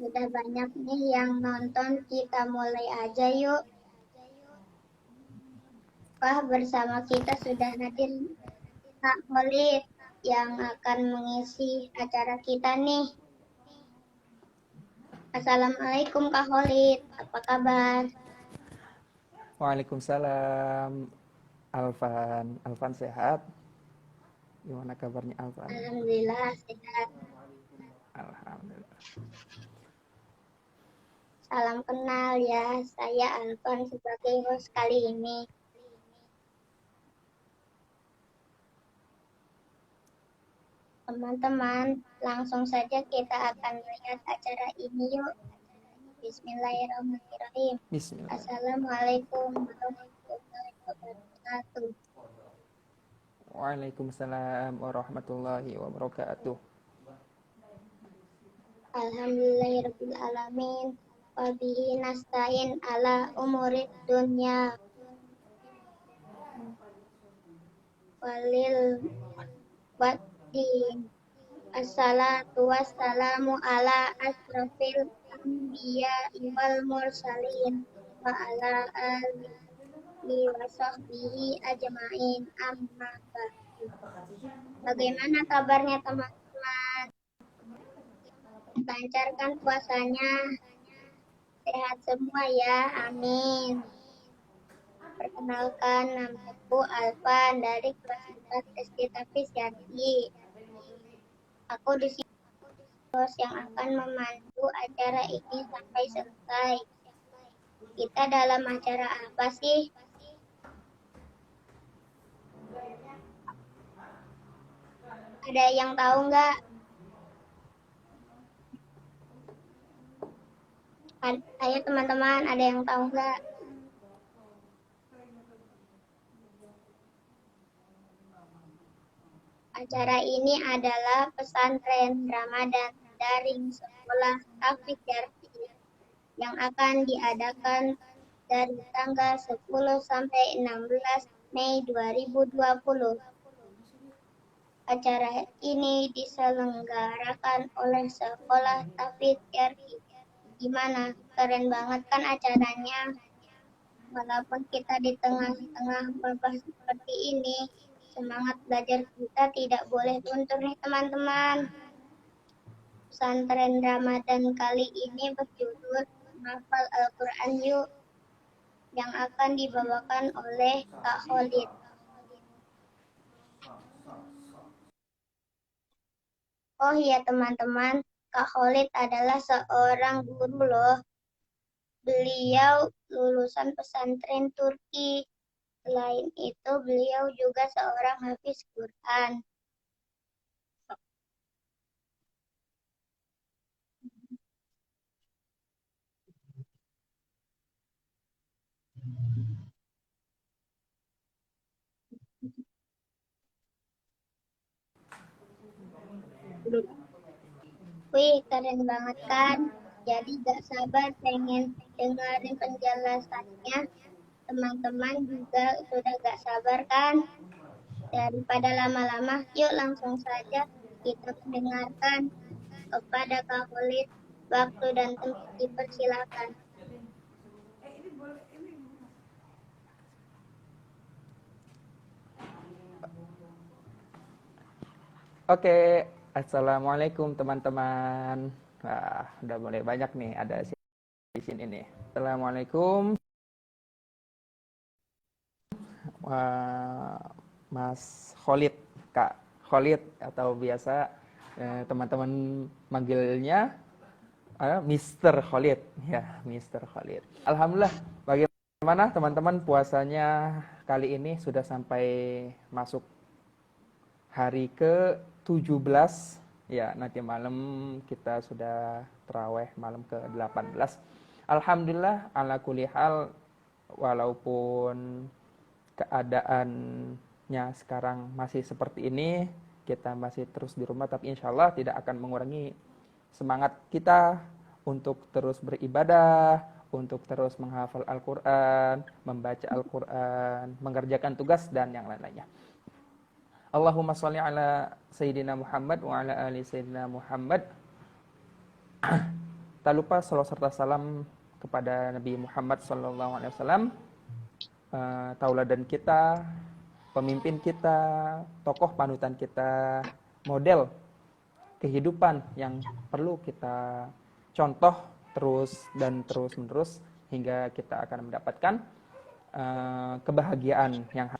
sudah banyak nih yang nonton, kita mulai aja yuk. Wah, bersama kita sudah hadir Kak Khalid yang akan mengisi acara kita nih. Assalamualaikum Kak Khalid, apa kabar? Waalaikumsalam, Alvan. Alvan sehat? Gimana kabarnya Alvan? Alhamdulillah sehat. Alhamdulillah. Salam kenal ya, saya Alvan sebagai host kali ini. Teman-teman, langsung saja kita akan melihat acara ini yuk. Bismillahirrahmanirrahim. Bismillah. Assalamualaikum warahmatullahi wabarakatuh. Waalaikumsalam warahmatullahi wabarakatuh. Alhamdulillahirrahmanirrahim. Wabihi nasta'in ala umurid dunya walil waddin. Assalatu wassalamu ala asrafil anbiya wal mursalin wa ala alihi wa sahbihi ajma'in amma ba'du. Bagaimana kabarnya teman-teman? Lancarkan puasanya, sehat semua ya, amin. Perkenalkan, namaku Alvan dari kelas 4 SD Tafis Yati. Aku di sini host yang akan memandu acara ini sampai selesai. Kita dalam acara apa sih? Ada yang tahu nggak? Ayo teman-teman, ada yang tahu nggak? Acara ini adalah pesantren Ramadan daring sekolah Taufik Yarti yang akan diadakan dari tanggal 10 sampai 16 Mei 2020. Acara ini diselenggarakan oleh sekolah Taufik Yarti. Gimana? Keren banget kan acaranya? Walaupun kita di tengah-tengah wabah seperti ini, semangat belajar kita tidak boleh luntur nih teman-teman. Pesantren Ramadan kali ini berjudul Menghafal Al-Quran Yuk, yang akan dibawakan oleh Kak Khalid. Oh iya teman-teman, Kak Khalid adalah seorang guru loh. Beliau lulusan pesantren Turki. Selain itu, beliau juga seorang hafiz Quran. Wih, keren banget kan? Jadi gak sabar pengen dengerin penjelasannya. Teman-teman juga sudah gak sabar kan? Daripada lama-lama, yuk langsung saja kita mendengarkan kepada Kak Khalid. Waktu dan tempat dipersilakan. Oke, assalamualaikum teman-teman. Wah, udah mulai banyak nih ada di sini nih. Assalamualaikum, Mas Khalid, Kak Khalid atau biasa teman-teman manggilnya Mr. Khalid, ya Mr. Khalid. Alhamdulillah, bagaimana teman-teman puasanya kali ini sudah sampai masuk hari ke-17, ya nanti malam kita sudah taraweh malam ke-18. Alhamdulillah ala kulli hal, walaupun keadaannya sekarang masih seperti ini, kita masih terus di rumah, tapi insya Allah tidak akan mengurangi semangat kita untuk terus beribadah, untuk terus menghafal Al-Quran, membaca Al-Quran, mengerjakan tugas, dan yang lain-lainnya. Allahumma sholli ala Sayyidina Muhammad wa ala ali Sayyidina Muhammad. tak lupa salawat serta salam kepada Nabi Muhammad SAW, tauladan kita, pemimpin kita, tokoh panutan kita, model kehidupan yang perlu kita contoh terus dan terus menerus hingga kita akan mendapatkan kebahagiaan yang.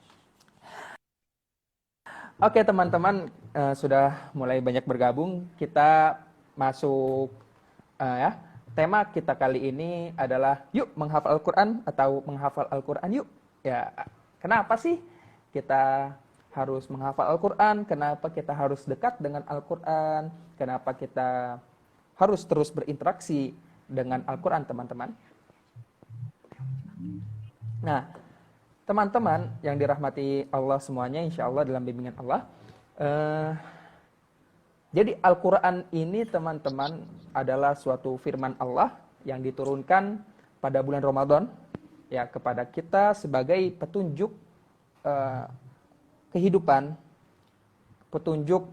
Oke teman-teman, sudah mulai banyak bergabung. Kita masuk ya. Tema kita kali ini adalah yuk menghafal Al-Quran atau menghafal Al-Quran yuk. Ya, kenapa sih kita harus menghafal Al-Quran? Kenapa kita harus dekat dengan Al-Quran? Kenapa kita harus terus berinteraksi dengan Al-Quran, teman-teman? Nah, teman-teman yang dirahmati Allah semuanya, insya Allah dalam bimbingan Allah. Jadi Al-Quran ini teman-teman adalah suatu firman Allah yang diturunkan pada bulan Ramadan ya kepada kita sebagai petunjuk kehidupan, petunjuk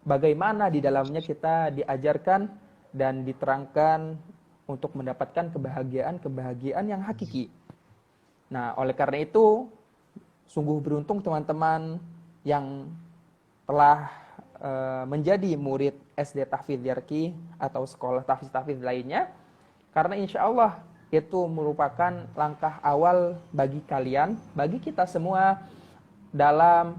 bagaimana di dalamnya kita diajarkan dan diterangkan untuk mendapatkan kebahagiaan yang hakiki. Nah, oleh karena itu, sungguh beruntung teman-teman yang telah menjadi murid SD Tahfidz Yarki atau sekolah tahfidz lainnya, karena insya Allah itu merupakan langkah awal bagi kalian, bagi kita semua dalam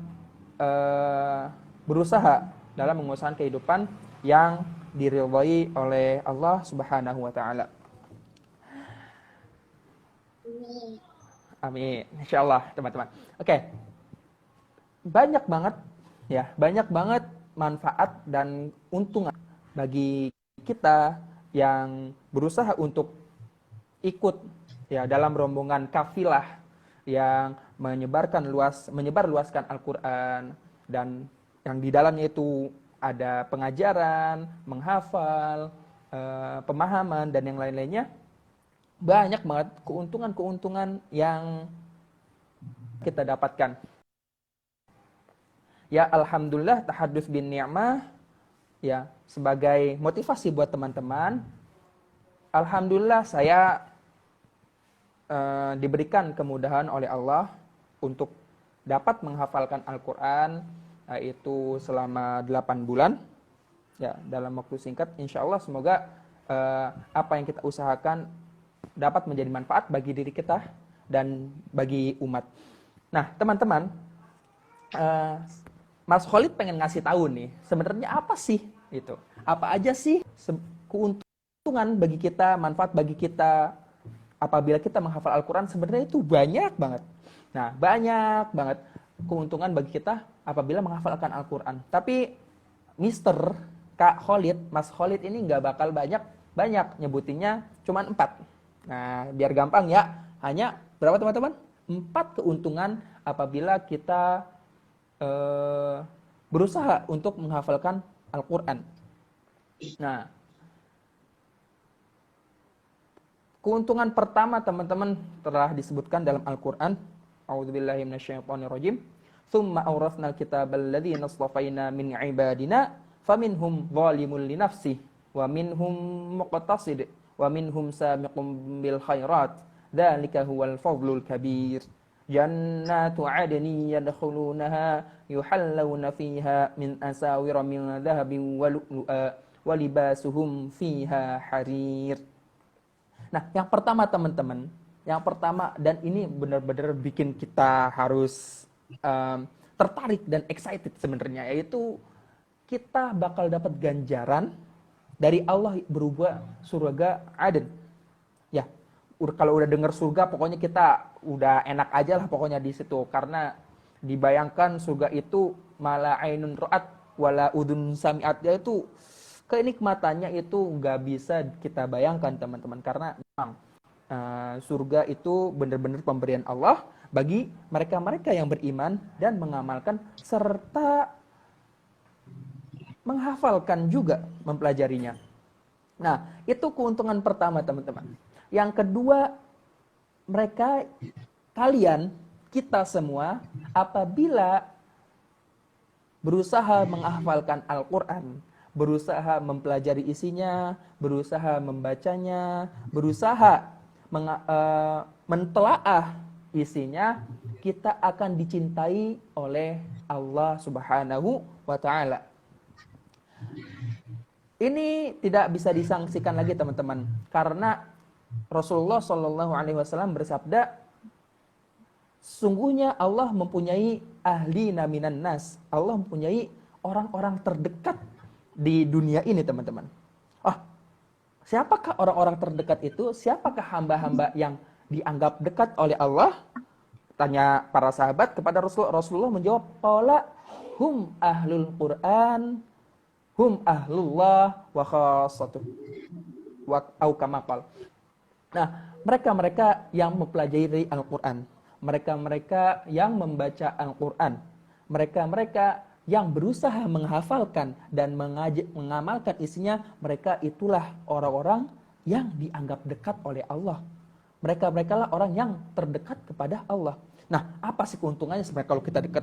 berusaha dalam mengusahakan kehidupan yang diridhai oleh Allah Subhanahu wa taala. Amin. Insyaallah, teman-teman. Oke. Banyak banget manfaat dan untungan bagi kita yang berusaha untuk ikut ya dalam rombongan kafilah yang menyebarluaskan Al-Qur'an dan yang di dalamnya itu ada pengajaran, menghafal, pemahaman dan yang lain-lainnya. Banyak banget keuntungan-keuntungan yang kita dapatkan. Ya alhamdulillah tahadduts bin ni'mah ya sebagai motivasi buat teman-teman. Alhamdulillah saya diberikan kemudahan oleh Allah untuk dapat menghafalkan Al-Qur'an itu selama 8 bulan. Ya, dalam waktu singkat insyaallah semoga apa yang kita usahakan dapat menjadi manfaat bagi diri kita dan bagi umat. Nah, teman-teman, Mas Khalid pengen ngasih tahu nih, sebenarnya apa sih itu? Apa aja sih keuntungan bagi kita, manfaat bagi kita apabila kita menghafal Al-Quran? Sebenarnya itu banyak banget. Nah, banyak banget keuntungan bagi kita apabila menghafalkan Al-Quran. Tapi Kak Khalid, Mas Khalid ini nggak bakal banyak nyebutinnya cuma 4. Nah, biar gampang ya, hanya berapa teman-teman? 4 keuntungan apabila kita berusaha untuk menghafalkan Al-Quran. Nah, keuntungan pertama teman-teman telah disebutkan dalam Al-Quran. A'udzubillahi minasyaitonirrajim. Tsumma awrasnal kitabal ladzina astafaina min ibadina faminhum zalimun li nafsihi wa minhum muqtasid wa minhum sabiqun bil khairat dzalika huwal fadlul kabir jannatu adnin yadkhulunaha yuhallawna fiha min asawira min dhahabin wa lu'lu'a wa libasuhum fiha harir. Nah, yang pertama teman-teman, dan ini benar-benar bikin kita harus tertarik dan excited sebenarnya, yaitu kita bakal dapat ganjaran dari Allah berupa surga Aden. Ya, kalau udah dengar surga pokoknya kita udah enak aja lah pokoknya di situ, karena dibayangkan surga itu mala ainun ra'at wala udun sami'at, yaitu kenikmatannya itu nggak bisa kita bayangkan teman-teman, karena memang surga itu benar-benar pemberian Allah bagi mereka-mereka yang beriman dan mengamalkan serta menghafalkan juga, mempelajarinya. Nah, itu keuntungan pertama teman-teman. Yang kedua, kita semua apabila berusaha menghafalkan Al-Quran, berusaha mempelajari isinya, berusaha membacanya, berusaha mentelaah isinya, kita akan dicintai oleh Allah Subhanahu wa taala. Ini tidak bisa disangsikan lagi teman-teman, karena Rasulullah Shallallahu Alaihi Wasallam bersabda, sungguhnya Allah mempunyai ahli naminan nas, Allah mempunyai orang-orang terdekat di dunia ini teman-teman. Siapakah orang-orang terdekat itu? Siapakah hamba-hamba yang dianggap dekat oleh Allah? Tanya para sahabat kepada Rasulullah. Rasulullah menjawab, qala hum ahlul Quran, hum ahlullah wa khassatuh. Wa au kama qala. Nah, mereka-mereka yang mempelajari Al-Quran, mereka-mereka yang membaca Al-Quran, mereka-mereka yang berusaha menghafalkan dan mengamalkan isinya, mereka itulah orang-orang yang dianggap dekat oleh Allah. Mereka-mereka lah orang yang terdekat kepada Allah. Nah, apa sih keuntungannya sebenarnya kalau kita dekat?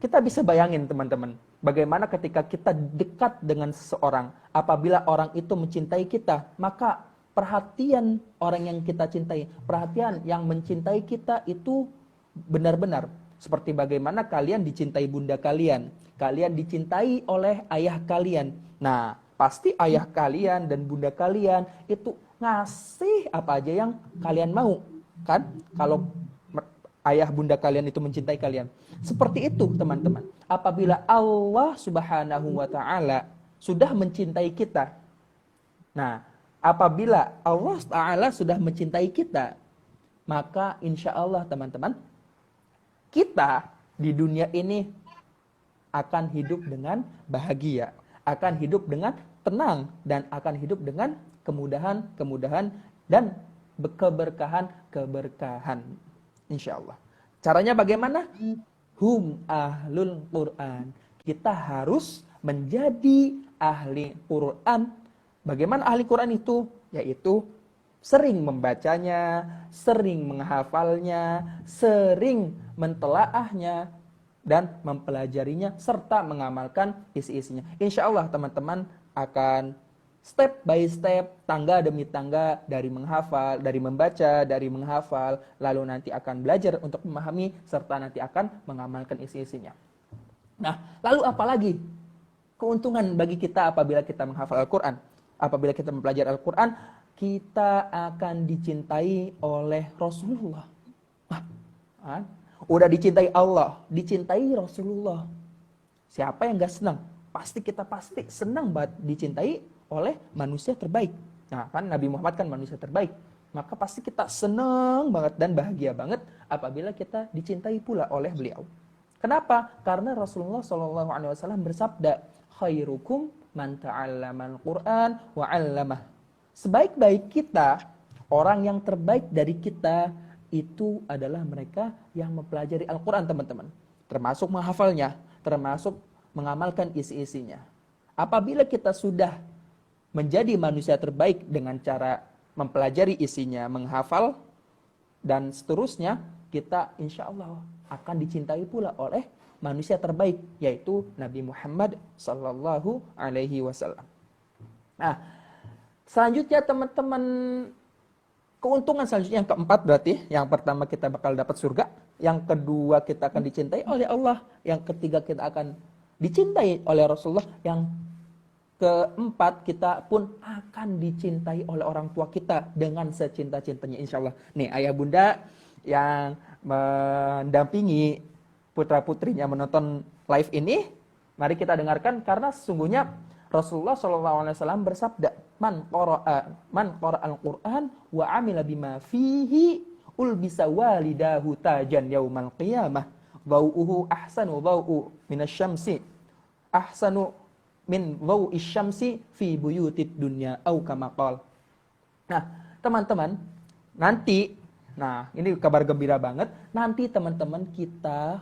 Kita bisa bayangin teman-teman, bagaimana ketika kita dekat dengan seseorang, apabila orang itu mencintai kita, maka perhatian orang yang kita cintai, perhatian yang mencintai kita itu benar-benar seperti bagaimana kalian dicintai bunda kalian, kalian dicintai oleh ayah kalian. Nah, pasti ayah kalian dan bunda kalian itu ngasih apa aja yang kalian mau, kan? Kalau ayah bunda kalian itu mencintai kalian. Seperti itu, teman-teman. Apabila Allah Subhanahu wa taala sudah mencintai kita. Nah, apabila Allah Ta'ala sudah mencintai kita, maka insya Allah teman-teman, kita di dunia ini akan hidup dengan bahagia, akan hidup dengan tenang, dan akan hidup dengan kemudahan-kemudahan dan keberkahan-keberkahan. Insya Allah. Caranya bagaimana? Hum ahlul Quran. Kita harus menjadi ahli Quran. Bagaimana ahli Quran itu? Yaitu sering membacanya, sering menghafalnya, sering mentelaahnya, dan mempelajarinya, serta mengamalkan isi-isinya. Insya Allah teman-teman akan step by step, tangga demi tangga, dari menghafal, dari membaca, dari menghafal, lalu nanti akan belajar untuk memahami, serta nanti akan mengamalkan isi-isinya. Nah, lalu apa lagi keuntungan bagi kita apabila kita menghafal Al-Quran? Apabila kita mempelajari Al-Quran, kita akan dicintai oleh Rasulullah. Udah dicintai Allah, dicintai Rasulullah. Siapa yang gak senang? Kita pasti senang banget dicintai oleh manusia terbaik. Nah, kan Nabi Muhammad kan manusia terbaik. Maka pasti kita senang banget dan bahagia banget apabila kita dicintai pula oleh beliau. Kenapa? Karena Rasulullah SAW bersabda, khairukum man ta'allamal Qur'an wa 'allamah. Sebaik-baik kita, orang yang terbaik dari kita itu adalah mereka yang mempelajari Al-Quran, teman-teman. Termasuk menghafalnya, termasuk mengamalkan isi-isinya. Apabila kita sudah menjadi manusia terbaik dengan cara mempelajari isinya, menghafal, dan seterusnya, kita insya Allah akan dicintai pula oleh manusia terbaik, yaitu Nabi Muhammad Sallallahu Alaihi Wasallam. Nah, selanjutnya teman-teman, keuntungan selanjutnya yang keempat berarti, yang pertama kita bakal dapat surga, yang kedua kita akan dicintai oleh Allah, yang ketiga kita akan dicintai oleh Rasulullah, yang keempat kita pun akan dicintai oleh orang tua kita dengan secinta-cintanya insya Allah. Nih ayah bunda yang mendampingi putra-putrinya menonton live ini, mari kita dengarkan, karena sesungguhnya Rasulullah SAW bersabda, man qara'a al-Qur'an wa amila bima fihi ulbisa walidahu tajan yaumal qiyamah dhau'uhu ahsanu dhau'u minasyamsi ahsanu min dhau'is syamsi fi buyutid dunya au kama qala. Nah, teman-teman, nanti ini kabar gembira banget, nanti teman-teman kita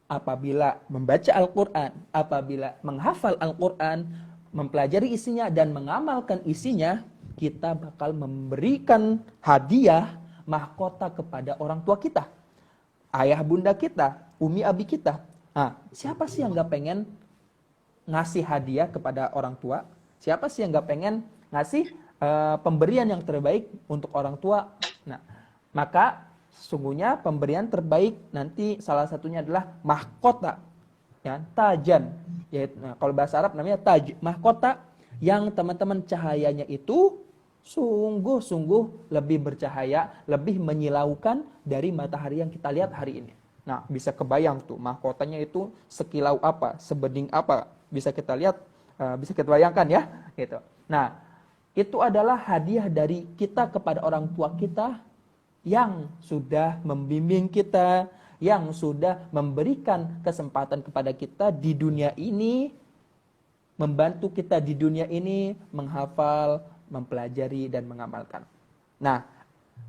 apabila membaca Al-Quran, apabila menghafal Al-Quran, mempelajari isinya dan mengamalkan isinya, kita bakal memberikan hadiah mahkota kepada orang tua kita, ayah bunda kita, umi abi kita. Nah, siapa sih yang gak pengen ngasih hadiah kepada orang tua? Siapa sih yang nggak pengen ngasih pemberian yang terbaik untuk orang tua? Nah, maka sesungguhnya pemberian terbaik nanti salah satunya adalah mahkota, ya, tajan. Yaitu, nah, kalau bahasa Arab namanya taj, mahkota yang teman-teman cahayanya itu sungguh-sungguh lebih bercahaya, lebih menyilaukan dari matahari yang kita lihat hari ini. Nah, bisa kebayang tuh mahkotanya itu sekilau apa, sebening apa, bisa kita lihat, bisa kita bayangkan ya, gitu. Nah, itu adalah hadiah dari kita kepada orang tua kita yang sudah membimbing kita, yang sudah memberikan kesempatan kepada kita di dunia ini, membantu kita di dunia ini menghafal, mempelajari, dan mengamalkan. Nah,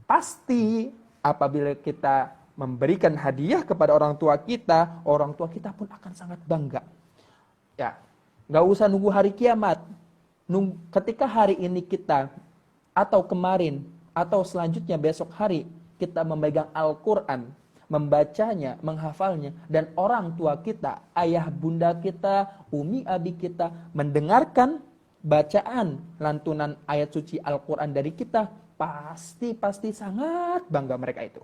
pasti apabila kita memberikan hadiah kepada orang tua kita pun akan sangat bangga. Ya, nggak usah nunggu hari kiamat. Ketika hari ini kita, atau kemarin, atau selanjutnya besok hari, kita memegang Al-Quran, membacanya, menghafalnya, dan orang tua kita, ayah bunda kita, umi abi kita, mendengarkan bacaan lantunan ayat suci Al-Quran dari kita, pasti sangat bangga mereka itu.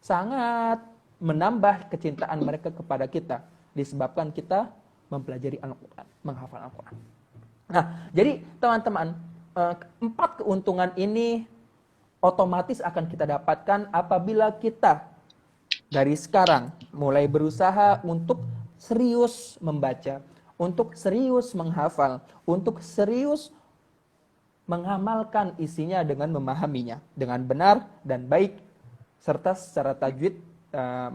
Sangat menambah kecintaan mereka kepada kita, disebabkan kita mempelajari Al-Quran, menghafal Al-Quran. Nah, jadi teman-teman, 4 keuntungan ini otomatis akan kita dapatkan apabila kita dari sekarang mulai berusaha untuk serius membaca, untuk serius menghafal, untuk serius mengamalkan isinya dengan memahaminya dengan benar dan baik, serta secara tajwid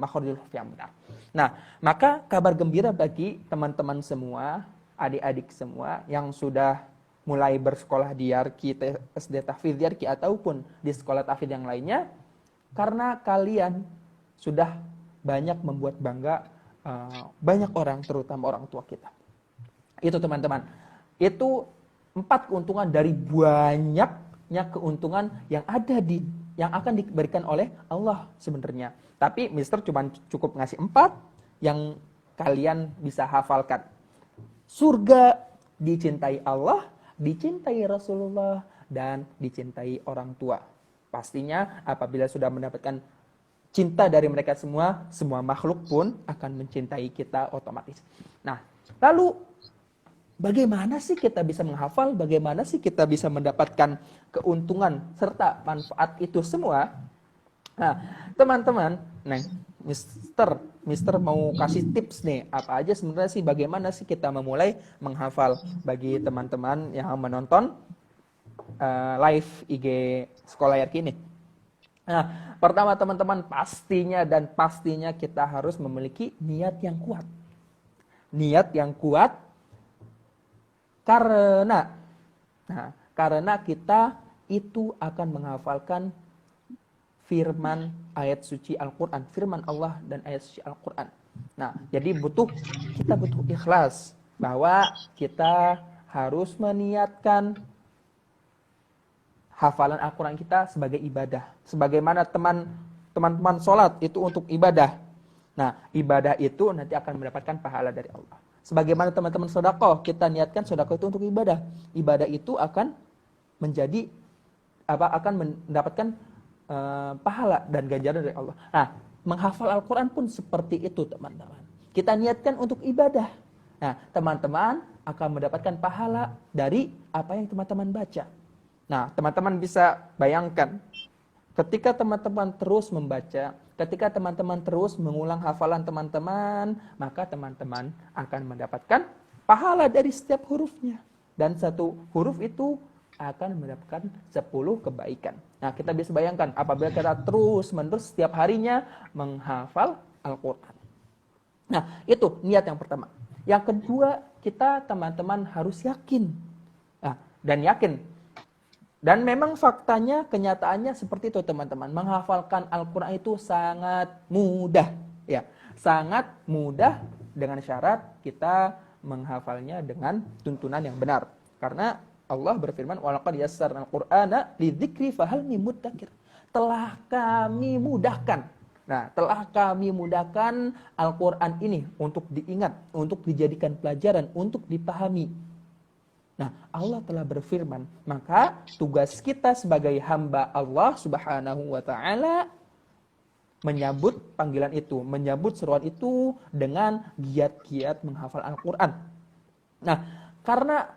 makharijul huruf yang benar. Nah, maka kabar gembira bagi teman-teman semua, adik-adik semua yang sudah mulai bersekolah di Yarki, SD Tahfidz Yarki, ataupun di sekolah tahfidz yang lainnya, karena kalian sudah banyak membuat bangga banyak orang, terutama orang tua kita. Itu teman-teman, itu 4 keuntungan dari banyaknya keuntungan yang ada yang akan diberikan oleh Allah sebenarnya. Tapi Mister cuma cukup ngasih 4 yang kalian bisa hafalkan. Surga dicintai Allah, dicintai Rasulullah, dan dicintai orang tua. Pastinya apabila sudah mendapatkan cinta dari mereka semua makhluk pun akan mencintai kita otomatis. Nah, lalu bagaimana sih kita bisa menghafal? Bagaimana sih kita bisa mendapatkan keuntungan serta manfaat itu semua? Nah, teman-teman, Mister mau kasih tips nih, apa aja sebenarnya sih, bagaimana sih kita memulai menghafal bagi teman-teman yang menonton live IG Sekolah Yarki ini. Nah, pertama teman-teman, pastinya kita harus memiliki niat yang kuat. Niat yang kuat karena kita itu akan menghafalkan firman ayat suci Al-Quran, firman Allah dan ayat suci Al-Quran. Nah, jadi kita butuh ikhlas, bahwa kita harus meniatkan hafalan Al-Quran kita sebagai ibadah. Sebagaimana teman-teman sholat itu untuk ibadah. Nah, ibadah itu nanti akan mendapatkan pahala dari Allah. Sebagaimana teman-teman sedekah, kita niatkan sedekah itu untuk ibadah. Ibadah itu akan mendapatkan pahala dan ganjaran dari Allah. Nah, menghafal Al-Quran pun seperti itu teman-teman. Kita niatkan untuk ibadah. Nah, teman-teman akan mendapatkan pahala dari apa yang teman-teman baca. Nah, teman-teman bisa bayangkan, ketika teman-teman terus membaca, ketika teman-teman terus mengulang hafalan teman-teman, maka teman-teman akan mendapatkan pahala dari setiap hurufnya. Dan 1 huruf itu akan mendapatkan 10 kebaikan. Nah, kita bisa bayangkan apabila kita terus-menerus setiap harinya menghafal Al-Quran. Nah, itu niat yang pertama. Yang kedua, kita teman-teman harus yakin. Nah, dan yakin. Dan memang faktanya, kenyataannya seperti itu teman-teman. Menghafalkan Al-Quran itu sangat mudah. Ya, sangat mudah dengan syarat kita menghafalnya dengan tuntunan yang benar. Karena Allah berfirman, "Walaqad yassarnal Qur'ana lidzikri fahal mim muddakir." Telah kami mudahkan Nah, telah kami mudahkan Al-Quran ini untuk diingat, untuk dijadikan pelajaran, untuk dipahami. Nah, Allah telah berfirman, maka tugas kita sebagai hamba Allah Subhanahu wa Ta'ala menyambut panggilan itu, menyambut seruan itu dengan giat-giat menghafal Al-Quran. Nah, karena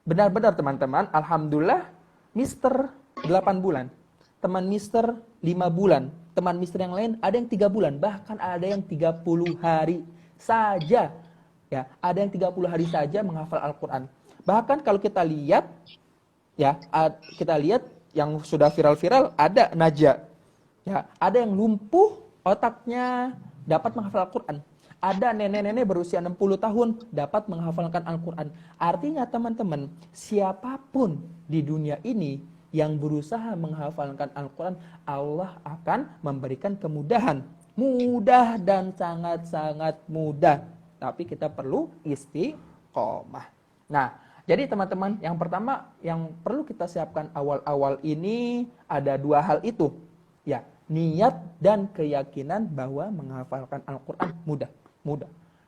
benar-benar teman-teman, alhamdulillah, Mister 8 bulan, teman Mister 5 bulan, teman Mister yang lain ada yang 3 bulan, bahkan ada yang 30 hari saja. Ya, ada yang 30 hari saja menghafal Al-Quran. Bahkan kalau kita lihat, ya, kita lihat yang sudah viral-viral, ada Najah. Ya, ada yang lumpuh otaknya dapat menghafal Al-Quran. Ada nenek-nenek berusia 60 tahun dapat menghafalkan Al-Quran. Artinya teman-teman, siapapun di dunia ini yang berusaha menghafalkan Al-Quran, Allah akan memberikan kemudahan. Mudah dan sangat-sangat mudah. Tapi kita perlu istiqomah. Nah, jadi teman-teman, yang pertama yang perlu kita siapkan awal-awal ini ada 2 hal itu. Ya, niat dan keyakinan bahwa menghafalkan Al-Quran mudah.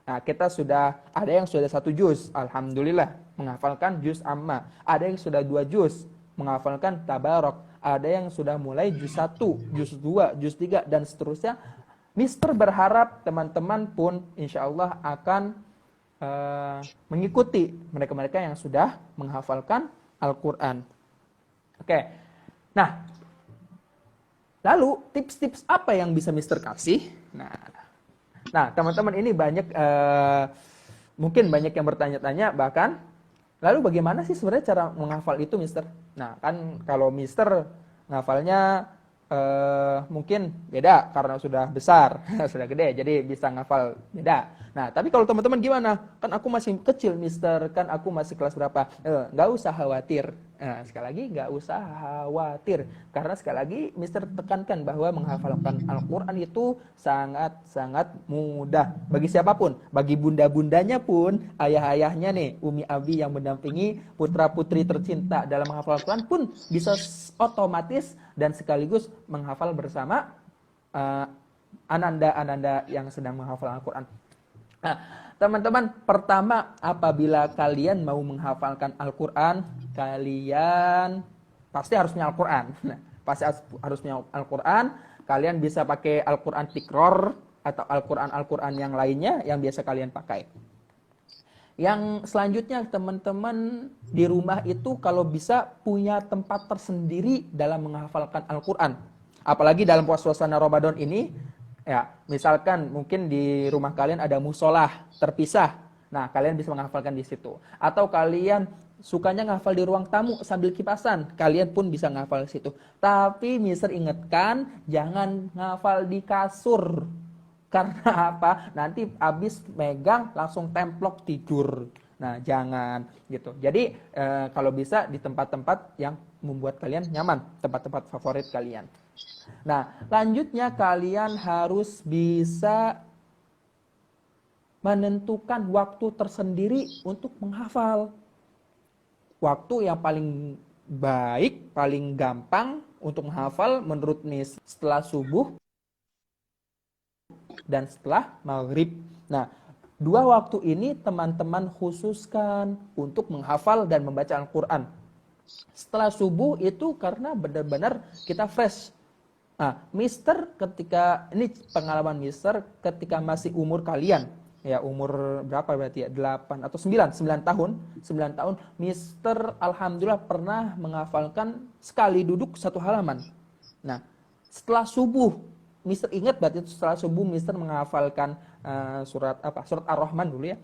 Nah, kita sudah, ada yang sudah 1 juz, alhamdulillah, menghafalkan juz amma. Ada yang sudah 2 juz, menghafalkan tabarok. Ada yang sudah mulai juz 1, juz 2, juz 3, dan seterusnya. Mister berharap teman-teman pun insya Allah akan mengikuti mereka-mereka yang sudah menghafalkan Al-Quran. Oke, nah, lalu tips-tips apa yang bisa Mister kasih? Nah, teman-teman ini banyak, mungkin banyak yang bertanya-tanya bahkan, lalu bagaimana sih sebenarnya cara menghafal itu, Mister? Nah, kan kalau Mister ngafalnya mungkin beda karena sudah besar, sudah gede, jadi bisa ngafal beda. Nah, tapi kalau teman-teman gimana? Kan aku masih kecil, Mister, kan aku masih kelas berapa? Nggak usah khawatir. Nah, sekali lagi nggak usah khawatir, karena sekali lagi Mister tekankan bahwa menghafalkan Al-Quran itu sangat-sangat mudah bagi siapapun, bagi bunda-bundanya pun, ayah-ayahnya nih, Umi Abi yang mendampingi putra-putri tercinta dalam menghafal Al-Quran pun bisa otomatis dan sekaligus menghafal bersama ananda-ananda yang sedang menghafal Al-Quran. Nah, teman-teman, pertama, apabila kalian mau menghafalkan Al-Quran, kalian pasti harus punya Al-Quran. Nah, pasti harus punya Al-Quran. Kalian bisa pakai Al-Quran Tikror atau Al-Quran yang lainnya yang biasa kalian pakai. Yang selanjutnya, teman-teman di rumah itu kalau bisa punya tempat tersendiri dalam menghafalkan Al-Quran. Apalagi dalam suasana Ramadan ini, ya, misalkan mungkin di rumah kalian ada musolah terpisah. Nah, kalian bisa menghafalkan di situ. Atau kalian sukanya ngafal di ruang tamu sambil kipasan, kalian pun bisa ngafal di situ. Tapi Mister ingatkan, jangan ngafal di kasur. Karena apa? Nanti habis megang langsung templok tidur. Nah, jangan gitu. Jadi kalau bisa di tempat-tempat yang membuat kalian nyaman, tempat-tempat favorit kalian. Nah, selanjutnya kalian harus bisa menentukan waktu tersendiri untuk menghafal. Waktu yang paling baik, paling gampang untuk menghafal menurut Miss setelah subuh dan setelah maghrib. Nah, 2 waktu ini teman-teman khususkan untuk menghafal dan membaca Al-Quran. Setelah subuh itu karena benar-benar kita fresh. Nah, Mister ketika, ini pengalaman Mister ketika masih umur kalian, ya umur berapa berarti ya, 8 atau 9 tahun, Mister alhamdulillah pernah menghafalkan sekali duduk 1 halaman. Nah, setelah subuh, Mister ingat berarti setelah subuh Mister menghafalkan surat Ar-Rahman dulu ya,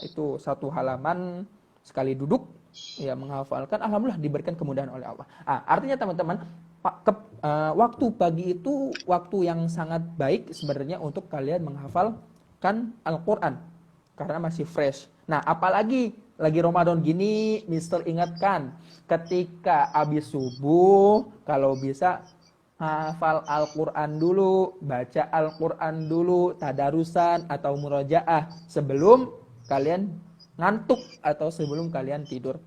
itu 1 halaman sekali duduk, ya menghafalkan, alhamdulillah diberikan kemudahan oleh Allah. Artinya teman-teman, waktu pagi itu waktu yang sangat baik sebenarnya untuk kalian menghafalkan Al-Quran karena masih fresh. Nah, apalagi lagi Ramadan gini, Mister ingatkan ketika habis subuh kalau bisa hafal Al-Quran dulu, baca Al-Quran dulu, tadarusan atau murojaah sebelum kalian ngantuk atau sebelum kalian tidur.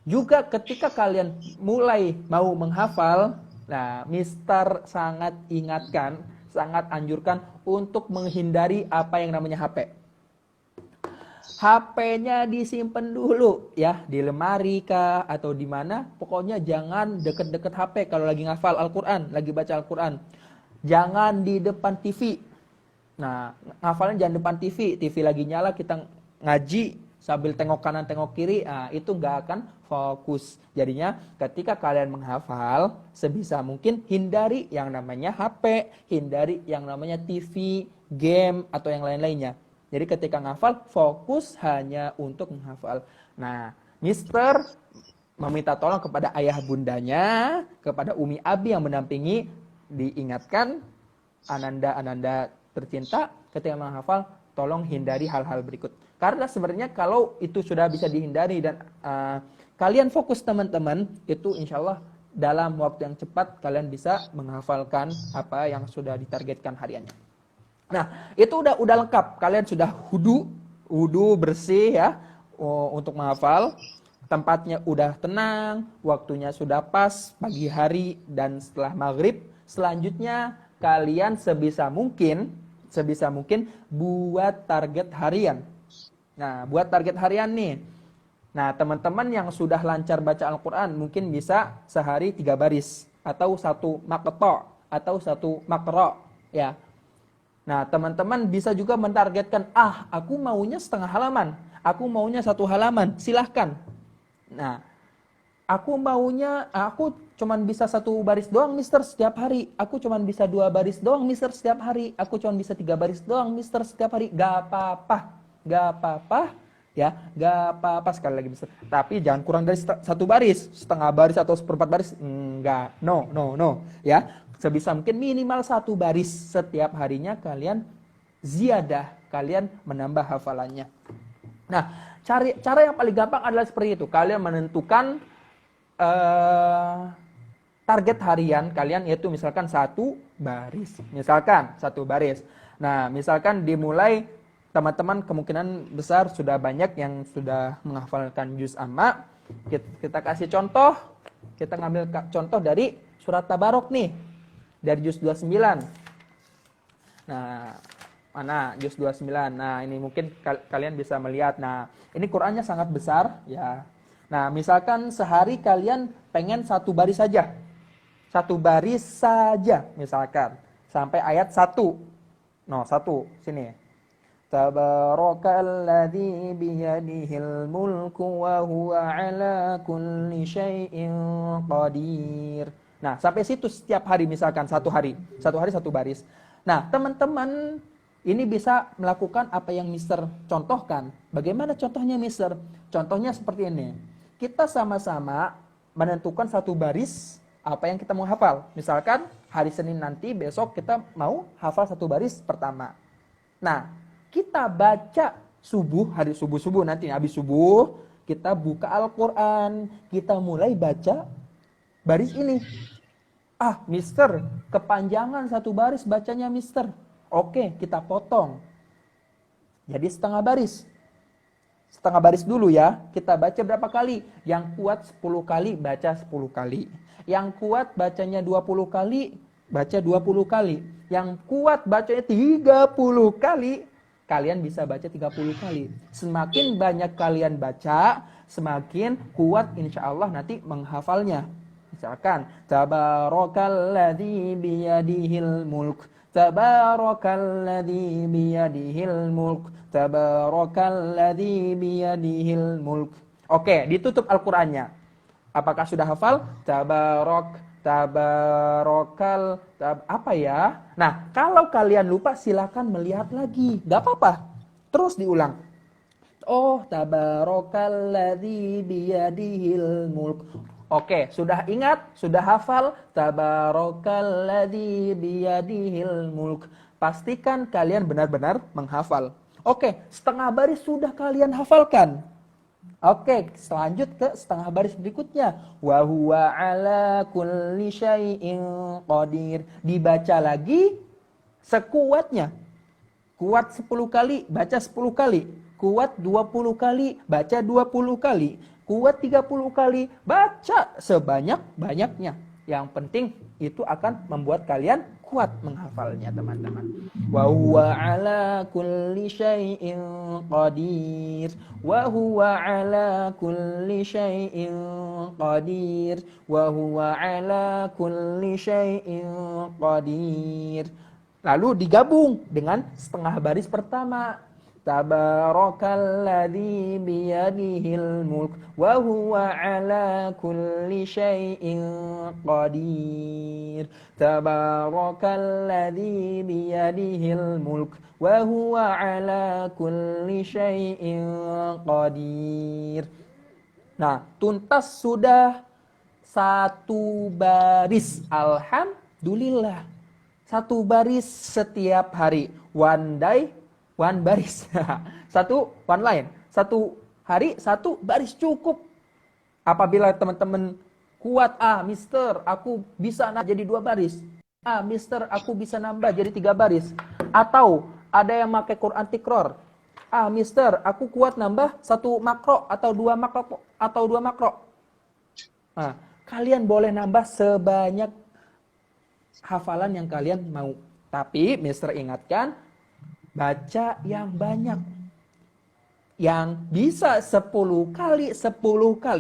Juga ketika kalian mulai mau menghafal, nah Mister sangat ingatkan sangat anjurkan untuk menghindari apa yang namanya HP. HP-nya disimpan dulu ya, di lemari kah atau di mana, pokoknya jangan deket-deket HP kalau lagi ngafal Al-Qur'an, lagi baca Al-Qur'an. Jangan di depan TV. Nah, ngafalnya jangan depan TV, TV lagi nyala kita ngaji sambil tengok kanan tengok kiri, itu nggak akan fokus. Jadinya ketika kalian menghafal, sebisa mungkin hindari yang namanya HP, hindari yang namanya TV, game atau yang lain-lainnya. Jadi ketika menghafal, fokus hanya untuk menghafal. Nah, Mister meminta tolong kepada ayah bundanya, kepada Umi Abi yang mendampingi, diingatkan Ananda tercinta ketika menghafal, tolong hindari hal-hal berikut. Karena sebenarnya kalau itu sudah bisa dihindari dan kalian fokus teman-teman, itu insya Allah dalam waktu yang cepat kalian bisa menghafalkan apa yang sudah ditargetkan hariannya. Nah, itu udah lengkap. Kalian sudah wudu bersih ya untuk menghafal. Tempatnya udah tenang, waktunya sudah pas pagi hari dan setelah maghrib. Selanjutnya kalian sebisa mungkin buat target harian. Nah, buat target harian nih. Nah, teman-teman yang sudah lancar baca Al-Qur'an mungkin bisa sehari 3 baris atau 1 maqta' atau 1 maqra' ya. Nah, teman-teman bisa juga mentargetkan, aku maunya setengah halaman, aku maunya 1 halaman, silahkan. Nah, aku cuman bisa 1 baris doang, Mister, setiap hari. Aku cuman bisa 2 baris doang, Mister, setiap hari. Aku cuman bisa 3 baris doang, Mister, setiap hari. Gak apa-apa ya, gak apa-apa sekali lagi, Mister. Tapi jangan kurang dari 1 baris, setengah baris atau 1/4 baris, enggak, no, ya. Sebisa mungkin minimal 1 baris setiap harinya kalian ziyadah, kalian menambah hafalannya. Nah, cara yang paling gampang adalah seperti itu. Kalian menentukan target harian kalian, yaitu misalkan 1 baris. Nah, misalkan dimulai, teman-teman kemungkinan besar sudah banyak yang sudah menghafalkan juz amma. Kita kasih contoh, kita ngambil contoh dari surat Tabarok nih. Dari juz 29. Nah, mana juz 29? Nah, ini mungkin kalian bisa melihat. Nah, ini Qur'annya sangat besar ya. Nah, misalkan sehari kalian pengen 1 baris saja. 1 baris saja misalkan sampai ayat 1. No, 1 sini. Tabarakalladzi biyadihil mulku wa huwa ala kulli syai'in qadir. Nah, sampai situ setiap hari misalkan 1 hari 1 baris. Nah, teman-teman ini bisa melakukan apa yang Mister contohkan. Bagaimana contohnya, Mister? Contohnya seperti ini. Kita sama-sama menentukan 1 baris apa yang kita mau hafal. Misalkan hari Senin nanti, besok kita mau hafal 1 baris pertama. Nah, kita baca hari subuh nanti, habis subuh kita buka Al-Qur'an, kita mulai baca baris ini. Mister, kepanjangan 1 baris bacanya, Mister. Oke, kita potong. Jadi setengah baris. Setengah baris dulu ya. Kita baca berapa kali? Yang kuat 10 kali, baca 10 kali. Yang kuat bacanya 20 kali, baca 20 kali. Yang kuat bacanya 30 kali, kalian bisa baca 30 kali. Semakin banyak kalian baca, semakin kuat insya Allah nanti menghafalnya. Misalkan tabarakalladzi biyadihil mulk, tabarakalladzi biyadihil mulk, tabarakalladzi biyadihil mulk. Oke, ditutup Al-Qur'annya. Apakah sudah hafal? Apa ya? Nah, kalau kalian lupa silakan melihat lagi. Gak apa-apa. Terus diulang. Tabarakalladzi biyadihil mulk. Oke, sudah ingat, sudah hafal, tabarakalladzi biyadihil mulk. Pastikan kalian benar-benar menghafal. Oke, setengah baris sudah kalian hafalkan. Oke, selanjut ke setengah baris berikutnya. Wa huwa ala kulli syai'in qadir. Dibaca lagi sekuatnya. Kuat 10 kali, baca 10 kali. Kuat 20 kali, baca 20 kali. Kuat 30 kali, baca sebanyak-banyaknya. Yang penting itu akan membuat kalian kuat menghafalnya, teman-teman. Wa huwa ala kulli syai'in qadir. Wa huwa ala kulli syai'in qadir. Wa huwa ala kulli syai'in qadir. Lalu digabung dengan setengah baris pertama. Tabarakalladzi biyadihil mulk wa huwa ala kulli syai'in qadir. Tabarakalladzi biyadihil mulk wa huwa ala kulli syai'in qadir. Nah, tuntas sudah satu baris. Alhamdulillah. Satu baris setiap hari. One day, one baris. One line. Satu hari, satu baris cukup. Apabila teman-teman kuat, mister, aku bisa jadi 2 baris. Mister, aku bisa nambah jadi 3 baris. Atau ada yang pakai Quran tikror. Mister, aku kuat nambah 1 makro atau 2 makro. Nah, kalian boleh nambah sebanyak hafalan yang kalian mau. Tapi mister ingatkan, baca yang banyak. Yang bisa 10 kali,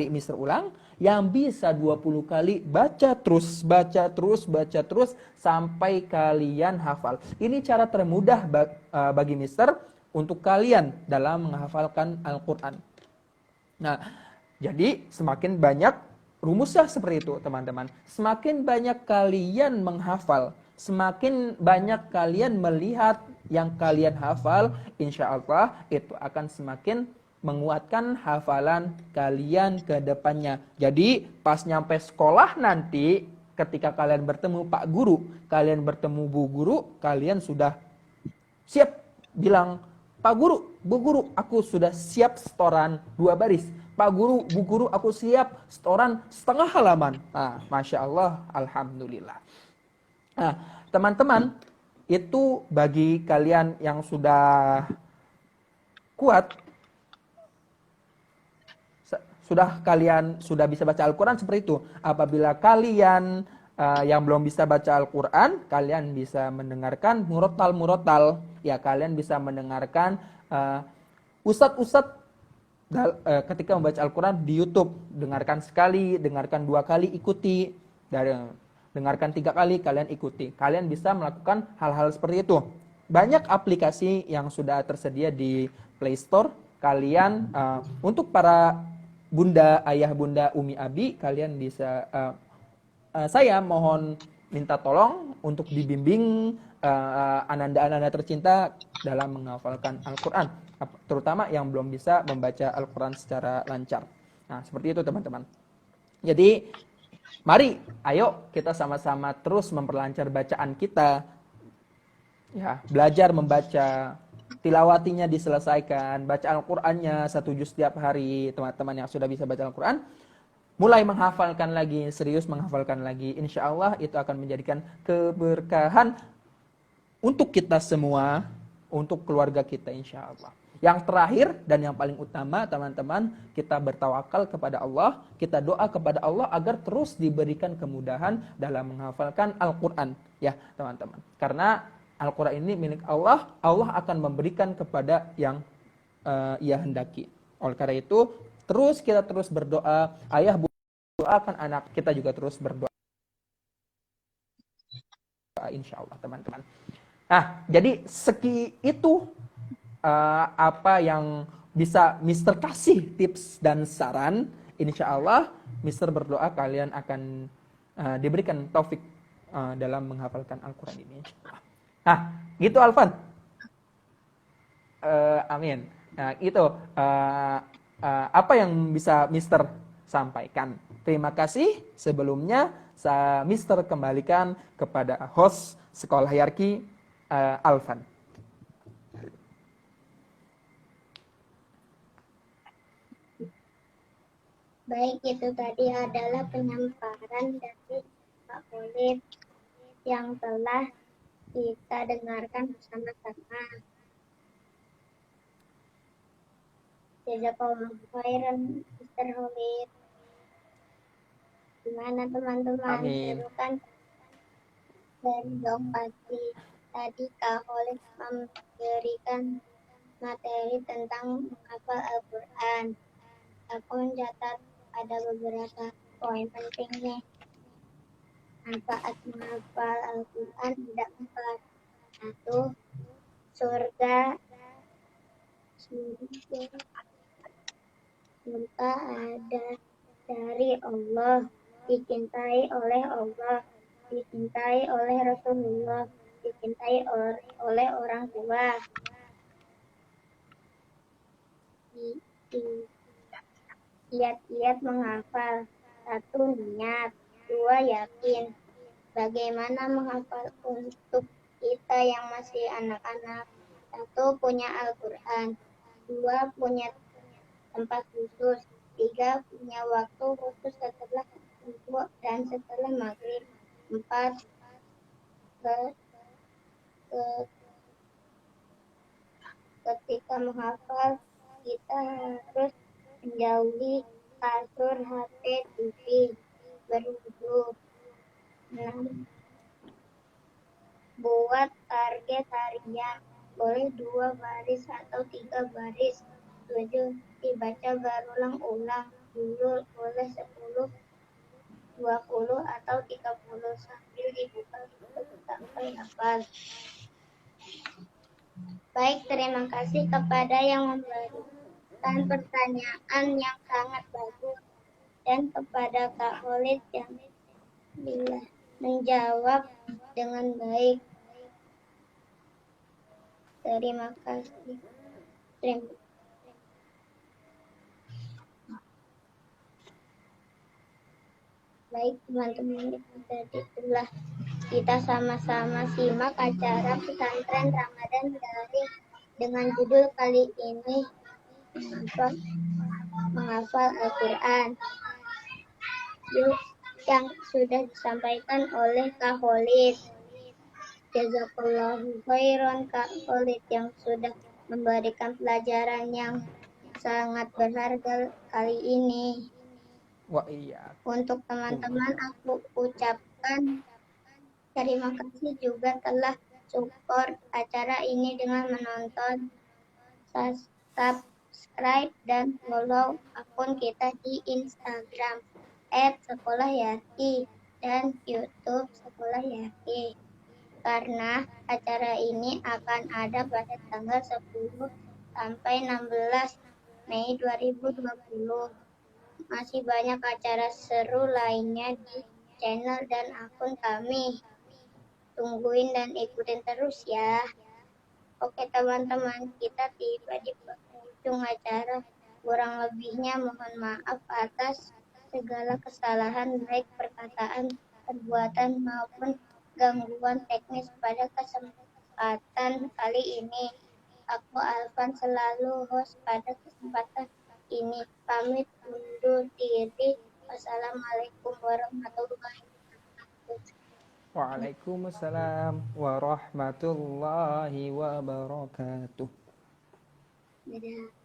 mister ulang. Yang bisa 20 kali, baca terus, sampai kalian hafal. Ini cara termudah bagi mister untuk kalian dalam menghafalkan Al-Quran. Nah, jadi semakin banyak, rumusnya seperti itu, teman-teman. Semakin banyak kalian menghafal, semakin banyak kalian melihat yang kalian hafal, insya Allah itu akan semakin menguatkan hafalan kalian ke depannya. Jadi pas nyampe sekolah nanti, ketika kalian bertemu Pak Guru, kalian bertemu Bu Guru, kalian sudah siap bilang, Pak Guru, Bu Guru, aku sudah siap setoran 2 baris. Pak Guru, Bu Guru, aku siap setoran setengah halaman. Nah, Masya Allah, Alhamdulillah. Nah, teman-teman, itu bagi kalian yang sudah kuat, kalian sudah bisa baca Al-Quran seperti itu. Apabila kalian yang belum bisa baca Al-Quran, kalian bisa mendengarkan murotal. Ya, kalian bisa mendengarkan ustadz-ustadz ketika membaca Al-Quran di YouTube. Dengarkan sekali, dengarkan 2 kali, ikuti. Dengarkan 3 kali, kalian ikuti. Kalian bisa melakukan hal-hal seperti itu. Banyak aplikasi yang sudah tersedia di Play Store. Kalian untuk para bunda, ayah, bunda, umi, abi, kalian bisa saya mohon minta tolong untuk dibimbing ananda-ananda tercinta dalam menghafalkan Al-Quran, terutama yang belum bisa membaca Al-Quran secara lancar. Nah, seperti itu, teman-teman. Jadi mari, ayo kita sama-sama terus memperlancar bacaan kita. Ya, belajar membaca, tilawatinya diselesaikan, baca Al-Qur'annya 1 juz setiap hari. Teman-teman yang sudah bisa baca Al-Qur'an, mulai menghafalkan lagi, serius menghafalkan lagi. Insya Allah itu akan menjadikan keberkahan untuk kita semua, untuk keluarga kita, insya Allah. Yang terakhir dan yang paling utama, teman-teman, kita bertawakal kepada Allah, kita doa kepada Allah agar terus diberikan kemudahan dalam menghafalkan Al-Quran. Ya, teman-teman. Karena Al-Quran ini milik Allah, Allah akan memberikan kepada yang Ia hendaki. Oleh karena itu, kita terus berdoa, ayah doakan anak, kita juga terus berdoa, insya Allah, teman-teman. Nah, jadi itu apa yang bisa Mister kasih tips dan saran. Insya Allah Mister berdoa kalian akan diberikan taufik dalam menghafalkan Al-Quran ini. Nah, gitu Alvan. Amin. Nah, itu apa yang bisa Mister sampaikan. Terima kasih. Sebelumnya Mister kembalikan kepada host Sekolah Hierarki, Alvan. Baik, itu tadi adalah penyampaian dari Pak Khalid yang telah kita dengarkan bersama-sama. Jazakallahu khairan, Mr. Khalid. Gimana teman-teman? Amin. Seru kan? Dari dong pasti. Tadi Kak Khalid memberikan materi tentang menghafal Al-Quran. Aku mencatat ada beberapa poin penting nih. Manfaat menghafal Al-Quran ada 4. 1. Surga. Surga ada dari Allah, dicintai oleh Allah, dicintai oleh Rasulullah, dicintai oleh orang tua. Kiat-kiat menghafal. 1. Niat. 2. Yakin. Bagaimana menghafal untuk kita yang masih anak-anak? 1. Punya Al-Quran. 2. Punya tempat khusus. 3. Punya waktu khusus setelah subuh dan setelah maghrib. 4. Ke, ke, ketika menghafal, kita harus menjauhi kasur, HP, TV. Berwudu. 6. Buat target harian. Boleh 2 baris atau 3 baris. 7. Dibaca berulang-ulang. Dulu boleh 10, 20 atau 30 sambil dibuka sampai hafal. Baik, terima kasih kepada yang memberikan pertanyaan yang sangat bagus dan kepada Kak Khalid yang menjawab dengan baik. Terima kasih. Baik teman-teman, tadi telah kita sama-sama simak acara pesantren Ramadan Daring dengan judul kali ini menghafal Al-Quran yang sudah disampaikan oleh Kak Khalid. Jazakallahu khairan Kak Khalid yang sudah memberikan pelajaran yang sangat berharga kali ini. Wa iya. Untuk teman-teman aku ucapkan terima kasih juga telah support acara ini dengan menonton, subscribe, dan follow akun kita di Instagram @sekolahyaki dan YouTube Sekolah Yaki. Karena acara ini akan ada pada tanggal 10 sampai 16 Mei 2020. Masih banyak acara seru lainnya di channel dan akun kami. Tungguin dan ikutin terus ya. Oke teman-teman, kita tiba di penghujung acara. Kurang lebihnya mohon maaf atas segala kesalahan baik perkataan, perbuatan maupun gangguan teknis pada kesempatan kali ini. Aku Alvan selalu host pada kesempatan ini. Pamit undur diri. Wassalamualaikum warahmatullahi wabarakatuh. Waalaikumsalam warahmatullahi wabarakatuh. Dadah.